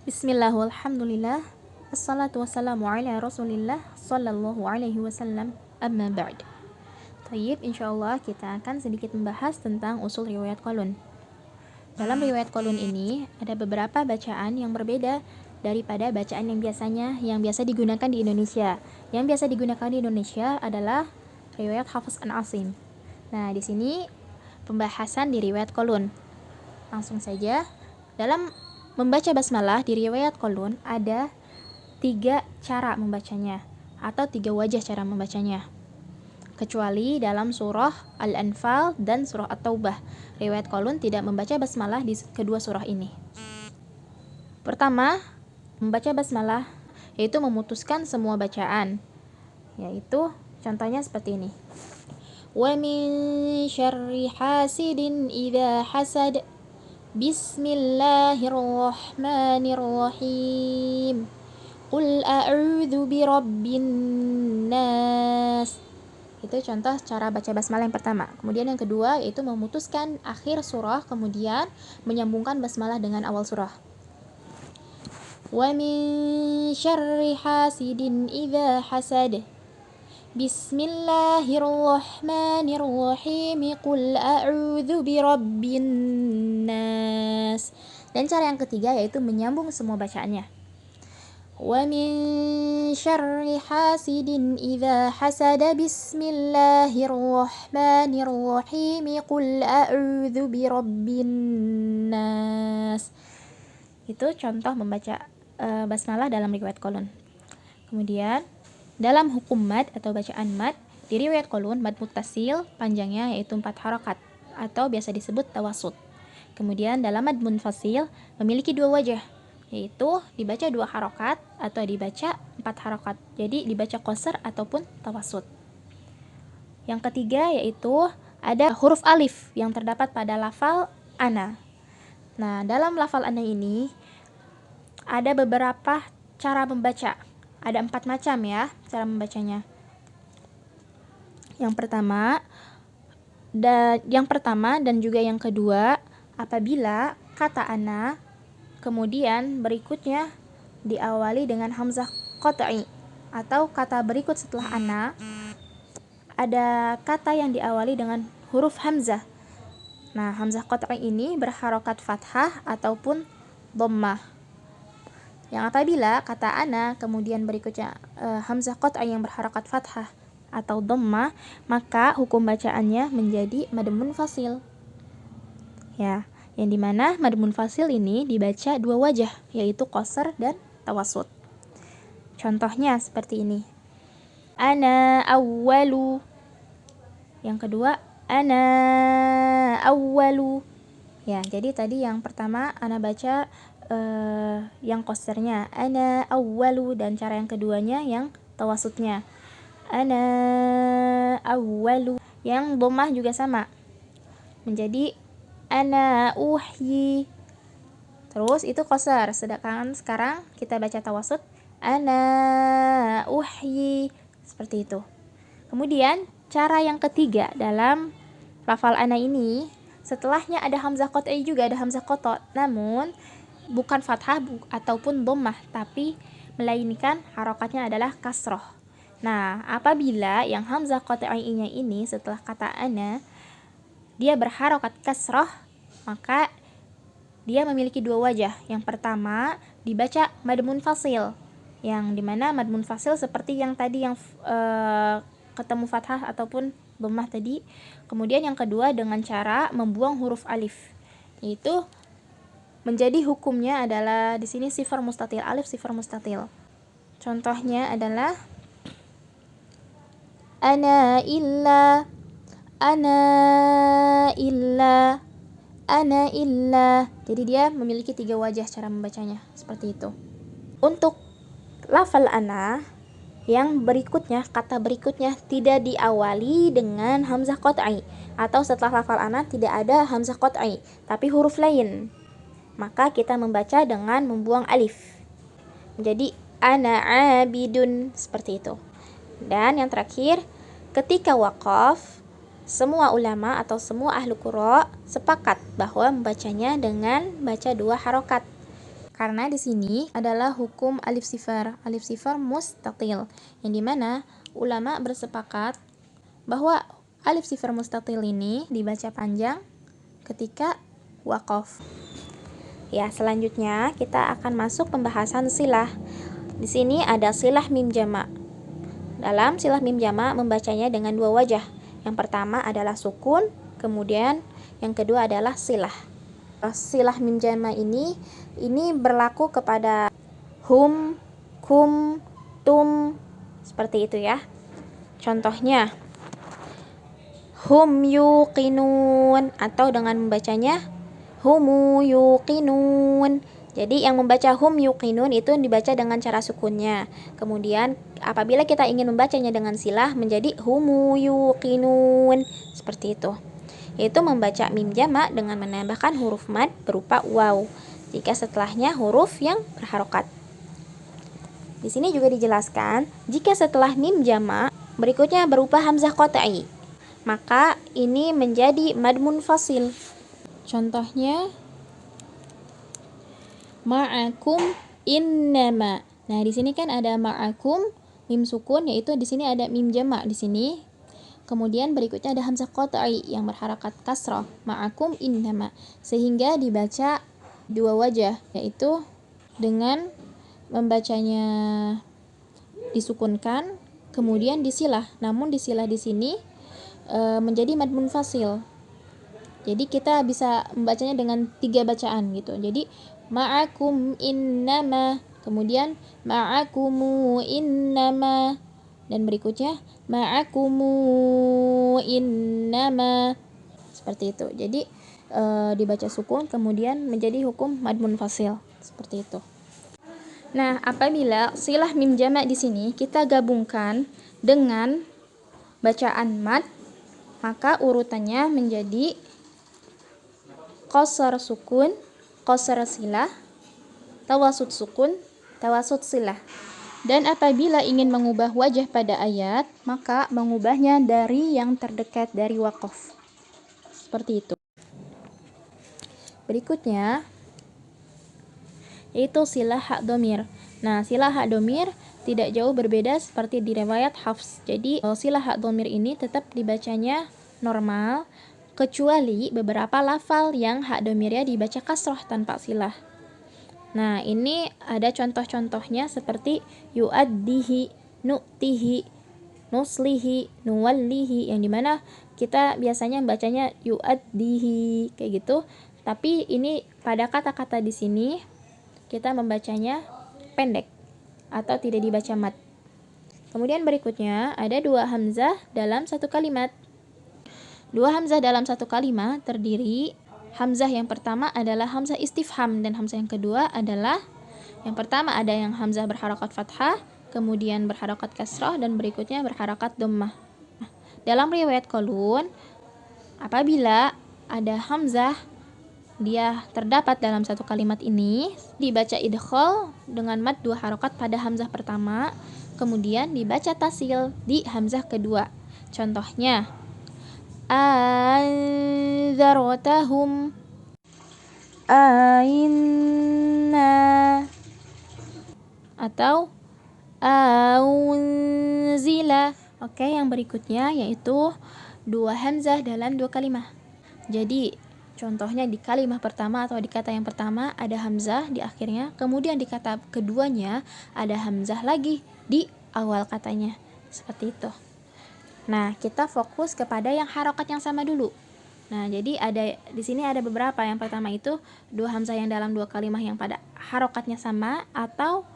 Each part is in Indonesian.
Bismillah walhamdulillah. Assalatu wassalamu ala rasulillah sallallahu alaihi wasallam, amma ba'd. Tayyib, insyaallah kita akan sedikit membahas tentang usul riwayat qalun. Dalam riwayat qalun ini ada beberapa bacaan yang berbeda daripada bacaan yang biasa digunakan di Indonesia. Yang biasa digunakan di Indonesia adalah riwayat Hafs an Asim. Nah, di sini pembahasan di riwayat qalun. Langsung saja, dalam membaca basmalah di riwayat qalun ada 3 cara membacanya atau 3 wajah cara membacanya. Kecuali dalam surah Al-Anfal dan surah At-Taubah, riwayat qalun tidak membaca basmalah di kedua surah ini. Pertama, membaca basmalah yaitu memutuskan semua bacaan. Yaitu contohnya seperti ini. Wa min syarri hasidin idza hasad. Bismillahirrahmanirrahim. Qul a'udzu birabbin nas. Itu contoh cara baca basmalah yang pertama. Kemudian yang kedua yaitu memutuskan akhir surah kemudian menyambungkan basmalah dengan awal surah. Wa min syarri hasidin idza hasad. Bismillahirrahmanirrahim. Qul a'udzu birabbin nas. Dan cara yang ketiga yaitu menyambung semua bacaannya. Wa min syarri hasidin idza hasada. Bismillahirrahmanirrahim. Qul a'udzu birabbin nas. Itu contoh membaca basmalah dalam riwayat qalun. Kemudian dalam hukum mad atau bacaan mad, di riwayat qalun mad muttasil panjangnya yaitu 4 harakat atau biasa disebut tawassut. Kemudian dalam mad munfasil memiliki 2 wajah, yaitu dibaca 2 harakat atau dibaca 4 harakat. Jadi dibaca qasar ataupun tawassut. Yang ketiga yaitu ada huruf alif yang terdapat pada lafal ana. Nah, dalam lafal ana ini ada beberapa cara membaca. Ada 4 macam ya cara membacanya. Yang pertama dan juga yang kedua, apabila kata ana kemudian berikutnya diawali dengan hamzah qat'i atau kata berikut setelah ana ada kata yang diawali dengan huruf hamzah. Nah, hamzah qat'i ini berharokat fathah ataupun dhammah. Yang apabila kata ana kemudian berikutnya hamzah qat'i yang berharakat fathah atau dhammah, maka hukum bacaannya menjadi mad munfasil. Ya, yang dimana mad munfasil ini dibaca 2 wajah, yaitu qasar dan tawassut. Contohnya seperti ini. Ana awwalu. Yang kedua, ana awwalu. Ya, jadi tadi yang pertama ana baca yang qasarnya ana awwalu, dan cara yang keduanya yang tawassutnya ana awwalu. Yang dhammah juga sama, menjadi ana uhyi. Terus itu qasar, sedangkan sekarang kita baca tawassut ana uhyi, seperti itu. Kemudian cara yang ketiga dalam lafal ana ini, setelahnya ada hamzah qat'i juga, ada hamzah qata', namun bukan fathah ataupun dhammah, tapi melainkan harokatnya adalah kasroh. Nah, apabila yang hamzah qat'i-nya ini setelah kata ana dia berharokat kasroh, maka dia memiliki 2 wajah. Yang pertama dibaca mad munfasil, yang dimana mad munfasil seperti yang tadi yang ketemu fathah ataupun dhammah tadi. Kemudian yang kedua dengan cara membuang huruf alif, yaitu menjadi hukumnya adalah di sini sifar mustatil, alif sifar mustatil. Contohnya adalah ana illa, ana illa, ana illa. Jadi dia memiliki 3 wajah cara membacanya, seperti itu. Untuk lafal ana yang berikutnya, kata berikutnya tidak diawali dengan hamzah qat'i, atau setelah lafal ana tidak ada hamzah qat'i tapi huruf lain, maka kita membaca dengan membuang alif, menjadi ana abidun, seperti itu. Dan yang terakhir, ketika waqaf, semua ulama atau semua ahlu qura sepakat bahwa membacanya dengan baca 2 harokat, Karena di sini adalah hukum alif sifar mustatil, yang dimana ulama bersepakat bahwa alif sifar mustatil ini dibaca panjang ketika waqaf. Ya, selanjutnya kita akan masuk pembahasan silah. Di sini ada silah mim jama'. Dalam silah mim jama' membacanya dengan dua wajah. Yang pertama adalah sukun, kemudian yang kedua adalah silah. Silah mim jama' ini berlaku kepada hum, kum, tum, seperti itu ya. Contohnya hum yuqinun, atau dengan membacanya humu yuqinun. Jadi yang membaca hum yuqinun itu dibaca dengan cara sukunnya. Kemudian apabila kita ingin membacanya dengan silah menjadi humu yuqinun, seperti itu. Yaitu membaca mim jama' dengan menambahkan huruf mad berupa waw jika setelahnya huruf yang berharokat. Di sini juga dijelaskan, jika setelah mim jama' berikutnya berupa hamzah qat'i, maka ini menjadi mad munfasil. Contohnya ma'akum innama. Nah, di sini kan ada ma'akum mim sukun, yaitu di sini ada mim jama' di sini. Kemudian berikutnya ada hamzah qat'i yang berharakat kasrah, ma'akum innama, sehingga dibaca dua wajah, yaitu dengan membacanya disukunkan kemudian disilah. Namun disilah di sini menjadi mad munfasil. Jadi kita bisa membacanya dengan 3 bacaan gitu. Jadi ma'akum innama, kemudian ma'akumu innama, dan berikutnya ma'akumu innama, seperti itu. Jadi dibaca sukun kemudian menjadi hukum mad munfasil, seperti itu. Nah, apabila silah mim jama' di sini kita gabungkan dengan bacaan mad, maka urutannya menjadi qasar sukun, qasar silah, tawasud sukun, tawasud silah. Dan apabila ingin mengubah wajah pada ayat, maka mengubahnya dari yang terdekat dari waqaf. Seperti itu. Berikutnya yaitu silah hak domir. Nah, silah hak domir tidak jauh berbeda seperti di riwayat Hafs. Jadi silah hak domir ini tetap dibacanya normal, kecuali beberapa lafal yang hak domirnya dibaca kasroh tanpa silah. Nah, ini ada contoh-contohnya seperti yu'addihi, nu'tihi, nuslihi, nuwallihi, yang dimana kita biasanya bacanya yu'addihi kayak gitu. Tapi ini pada kata-kata di sini kita membacanya pendek atau tidak dibaca mad. Kemudian berikutnya ada 2 hamzah dalam satu kalimat. 2 hamzah dalam satu kalimat terdiri, hamzah yang pertama adalah hamzah istifham, dan hamzah yang kedua adalah, yang pertama ada yang hamzah berharakat fathah, kemudian berharakat kasrah, dan berikutnya berharakat dhammah. Dalam riwayat Qalun, apabila ada hamzah dia terdapat dalam satu kalimat ini, dibaca idkhal dengan mad 2 harokat pada hamzah pertama, kemudian dibaca tasil di hamzah kedua. Contohnya anzartahum, ainna, atau aunzila. Oke, yang berikutnya yaitu 2 hamzah dalam 2 kalimat. Jadi contohnya di kalimat pertama atau di kata yang pertama ada hamzah di akhirnya, kemudian di kata keduanya ada hamzah lagi di awal katanya, seperti itu. Nah, kita fokus kepada yang harokat yang sama dulu. Nah, jadi ada di sini ada beberapa. Yang pertama itu 2 hamzah yang dalam 2 kalimat yang pada harokatnya sama atau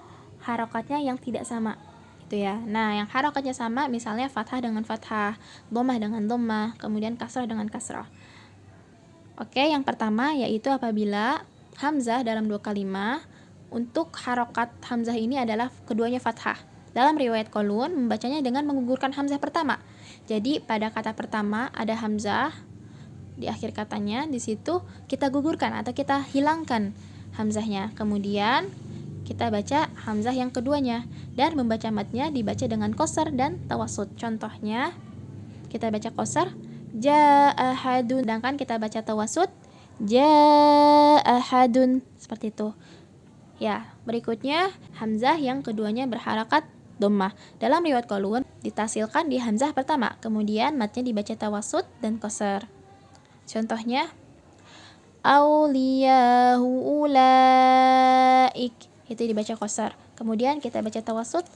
harokatnya yang tidak sama, itu ya. Nah, yang harokatnya sama misalnya fathah dengan fathah, dhammah dengan dhammah, kemudian kasrah dengan kasrah. Oke, yang pertama yaitu apabila hamzah dalam 2 kalimat untuk harokat hamzah ini adalah keduanya fathah. Dalam riwayat Qalun membacanya dengan menggugurkan hamzah pertama. Jadi pada kata pertama ada hamzah di akhir katanya, di situ kita gugurkan atau kita hilangkan hamzahnya. Kemudian kita baca hamzah yang keduanya, dan membaca matnya dibaca dengan qasar dan tawasud. Contohnya kita baca qasar ja'ahadun, sedangkan kita baca tawasud ja'ahadun, seperti itu. Ya, berikutnya hamzah yang keduanya berharakat dhammah. Dalam riwayat Qalun ditasilkan di hamzah pertama, kemudian matnya dibaca tawassut dan qasar. Contohnya auliyahu ulaik, itu dibaca qasar. Kemudian kita baca tawassut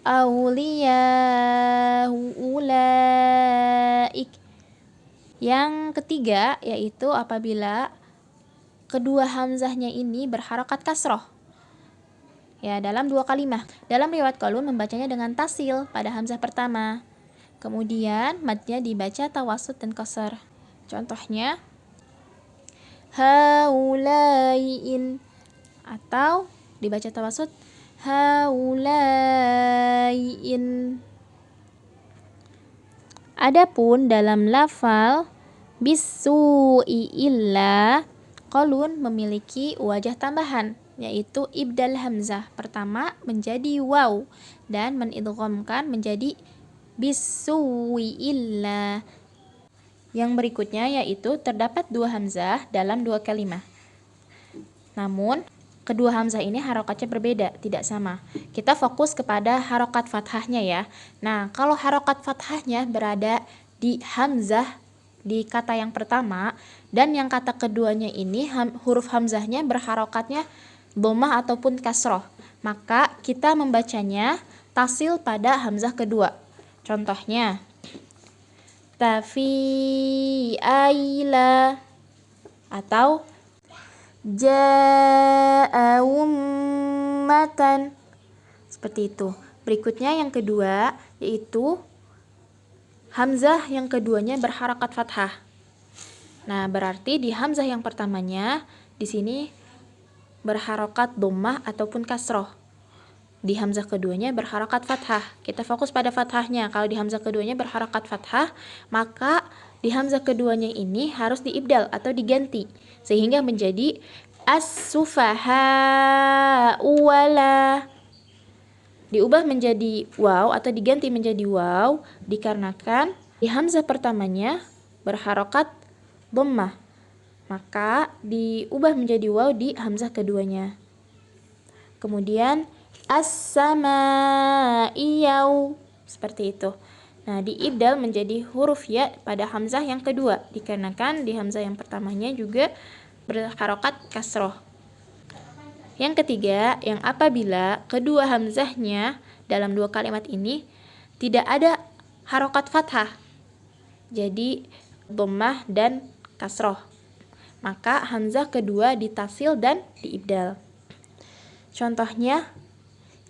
auliyahu ulaik. Yang ketiga yaitu apabila kedua hamzahnya ini berharakat kasroh. Ya, dalam dua kalimah. Dalam riwayat Qalun membacanya dengan tasil pada hamzah pertama. Kemudian matnya dibaca tawassut dan qasar. Contohnya haulaiin, atau dibaca tawassut haulaiin. Adapun dalam lafal bisu'i illa, Qalun memiliki wajah tambahan, yaitu ibdal hamzah pertama menjadi waw dan menidghamkan menjadi bisu'i illa. Yang berikutnya yaitu terdapat dua hamzah dalam dua kalimah. Namun kedua hamzah ini harokatnya berbeda, tidak sama. Kita fokus kepada harokat fathahnya ya. Nah, kalau harokat fathahnya berada di hamzah di kata yang pertama, dan yang kata keduanya ini huruf hamzahnya berharokatnya dhammah ataupun kasroh, maka kita membacanya tasil pada hamzah kedua. Contohnya tafi aila atau ja'a ummatan, seperti itu. Berikutnya yang kedua yaitu hamzah yang keduanya berharakat fathah. Nah, berarti di hamzah yang pertamanya di sini berharakat dhammah ataupun kasroh. Di hamzah keduanya berharakat fathah. Kita fokus pada fathahnya. Kalau di hamzah keduanya berharakat fathah, maka di hamzah keduanya ini harus diibdal atau diganti sehingga menjadi as-sufaha wala. Diubah menjadi waw atau diganti menjadi waw dikarenakan di hamzah pertamanya berharokat dhammah, maka diubah menjadi waw di hamzah keduanya. Kemudian as-sama'iyaw, seperti itu. Nah, diibdal menjadi huruf ya pada hamzah yang kedua dikarenakan di hamzah yang pertamanya juga berharokat kasroh. Yang ketiga, yang apabila kedua hamzahnya dalam dua kalimat ini tidak ada harokat fathah, jadi dhammah dan kasroh, maka hamzah kedua ditasil dan diibdal. Contohnya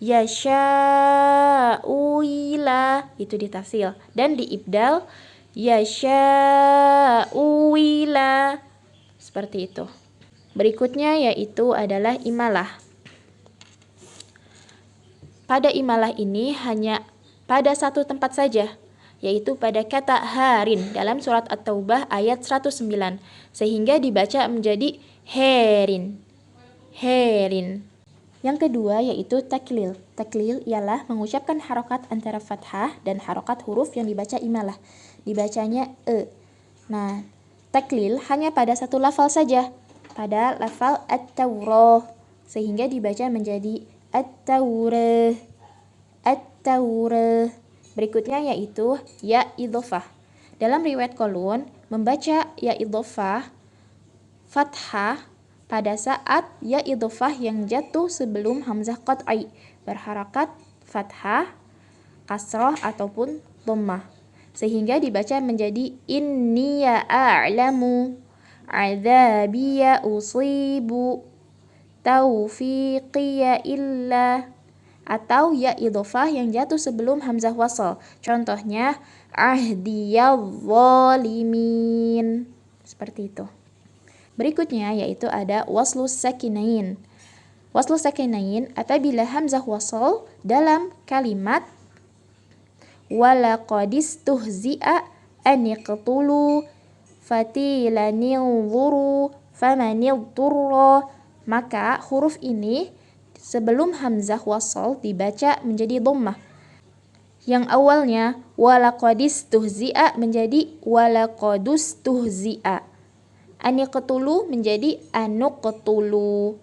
yasha'u ila, itu ditasil dan diibdal yasha'u ila, seperti itu. Berikutnya yaitu adalah imalah. Pada imalah ini hanya pada satu tempat saja, yaitu pada kata harin dalam surat At-Taubah ayat 109, sehingga dibaca menjadi herin. Herin. Yang kedua yaitu taklil. Taklil ialah mengucapkan harokat antara fathah dan harokat huruf yang dibaca imalah. Dibacanya e. Nah, taklil hanya pada satu lafal saja, pada lafal at-taurah, sehingga dibaca menjadi at-taurah. At-taurah. Berikutnya yaitu ya idhofah. Dalam riwayat Qalun membaca ya idhofah fathah pada saat ya idhofah yang jatuh sebelum hamzah qat'i berharakat fathah, kasroh ataupun dhammah, sehingga dibaca menjadi inni ya a'lamu adzabiya usibu taufiqiya illa, atau ya idhofah yang jatuh sebelum hamzah wasal. Contohnya ahdiyadh zalimin, seperti itu. Berikutnya yaitu ada waslus sakinain. Waslus sakinain apabila hamzah wasal dalam kalimat walaqadistuhzi'a aniqtulu fatilanidhuru famanidhurra, maka huruf ini sebelum hamzah wasal dibaca menjadi dhammah. Yang awalnya walaqadistuhzi'a menjadi walaqadustuhzi'a. Aniqtulu menjadi anuqtulu.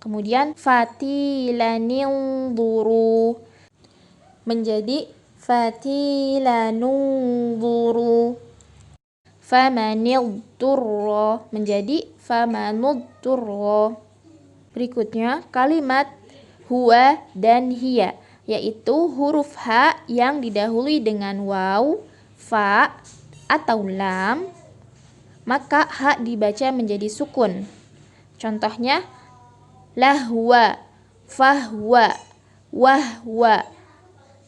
Kemudian fatilanidhuru menjadi fatilanudhuru. Famanidhurra menjadi famanudhurra. Berikutnya kalimat huwa dan hiya, yaitu huruf ha yang didahului dengan waw, fa, atau lam, maka ha dibaca menjadi sukun. Contohnya lahwa, fahwa, wahwa,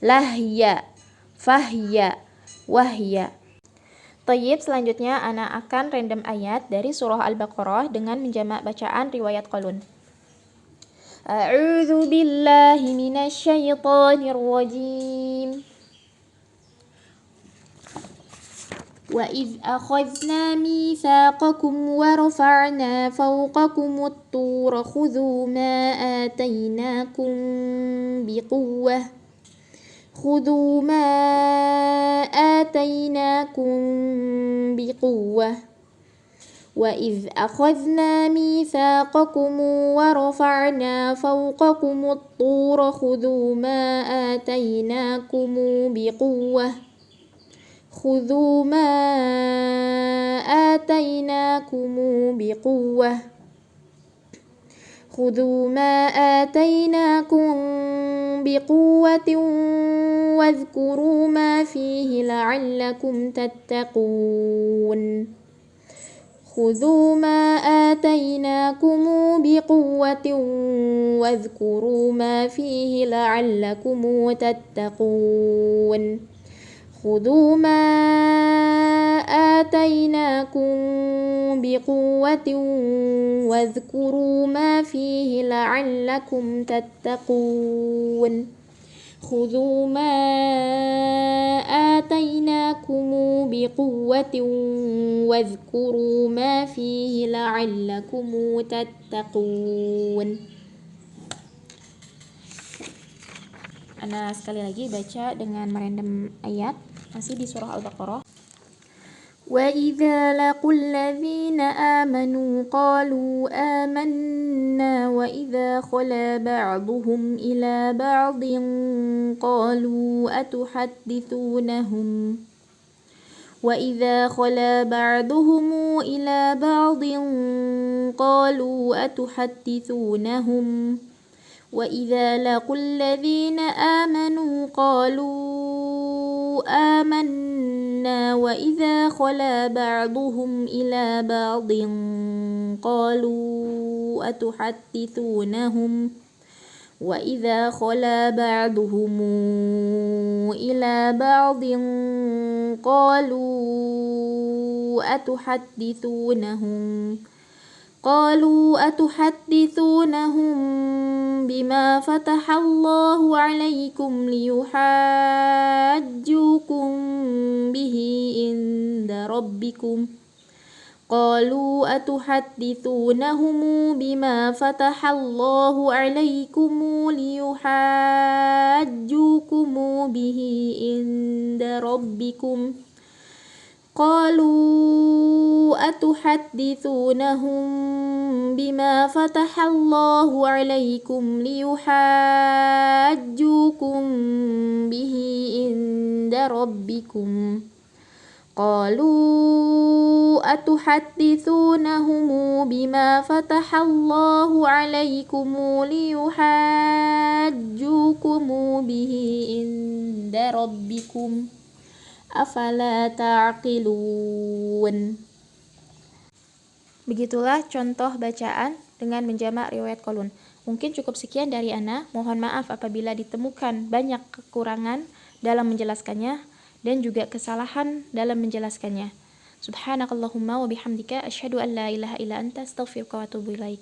lahya, fahya, wahya. Thayyib, selanjutnya ana akan random ayat dari surah Al-Baqarah dengan menjamak bacaan riwayat Qalun. A'udzu billahi minasyaitonir rajim. Wa idz akhadna mitsaqakum wa rafa'na fawqakumut tur khudhu ma atainakum biquwwah خذوا ما آتيناكم بقوة وإذ أخذنا ميثاقكم ورفعنا فوقكم الطور خذوا ما آتيناكم بقوة خذوا ما آتيناكم بقوة خذوا ما آتيناكم بقوة واذكروا ما فيه لعلكم تتقون خذوا ما آتيناكم بقوة واذكروا ما فيه لعلكم تتقون خذوا ما آتيناكم بقوة واذكروا ما فيه لعلكم تتقون خذوا ما آتيناكم بقوة واذكروا ما فيه لعلكم تتقون. Ana sekali lagi baca dengan merandom ayat masih di surah Al-Baqarah. وَإِذَا لَقُوا الَّذِينَ آمَنُوا قَالُوا آمَنَّا وَإِذَا خَلَا بَعْضُهُمْ إِلَى بَعْضٍ قَالُوا أَتُحَدِّثُونَهُمْ وَإِذَا خَلَا بَعْضُهُمْ إِلَى بَعْضٍ قَالُوا أَتُحَدِّثُونَهُمْ وَإِذَا لَقُوا الَّذِينَ آمَنُوا قَالُوا آمَنَّا وَإِذَا خَلَا بَعْضُهُمْ إِلَى بَعْضٍ قَالُوا أَتُحَدِّثُونَهُمْ وَإِذَا خَلَا بَعْضُهُمْ إِلَى بَعْضٍ قَالُوا أتحدثونهم بما فتح الله عليكم ليحاجوكم به عند ربكم قالوا أتحدثونهم بما فتح الله عليكم ليحاجوكم به عند ربكم قالوا أتحدثونهم بما فتح الله عليكم ليحاجوكم به عند ربكم قالوا أتحدثونهم بما فتح الله عليكم ليحاجوكم به عند ربكم afala ta'qilun. Begitulah contoh bacaan dengan menjamak riwayat Qalun. Mungkin cukup sekian dari Ana. Mohon maaf apabila ditemukan banyak kekurangan dalam menjelaskannya dan juga kesalahan dalam menjelaskannya. Subhanakallahumma wa bihamdika asyhadu an la ilaha illa anta astaghfiruka wa atubu ilaik.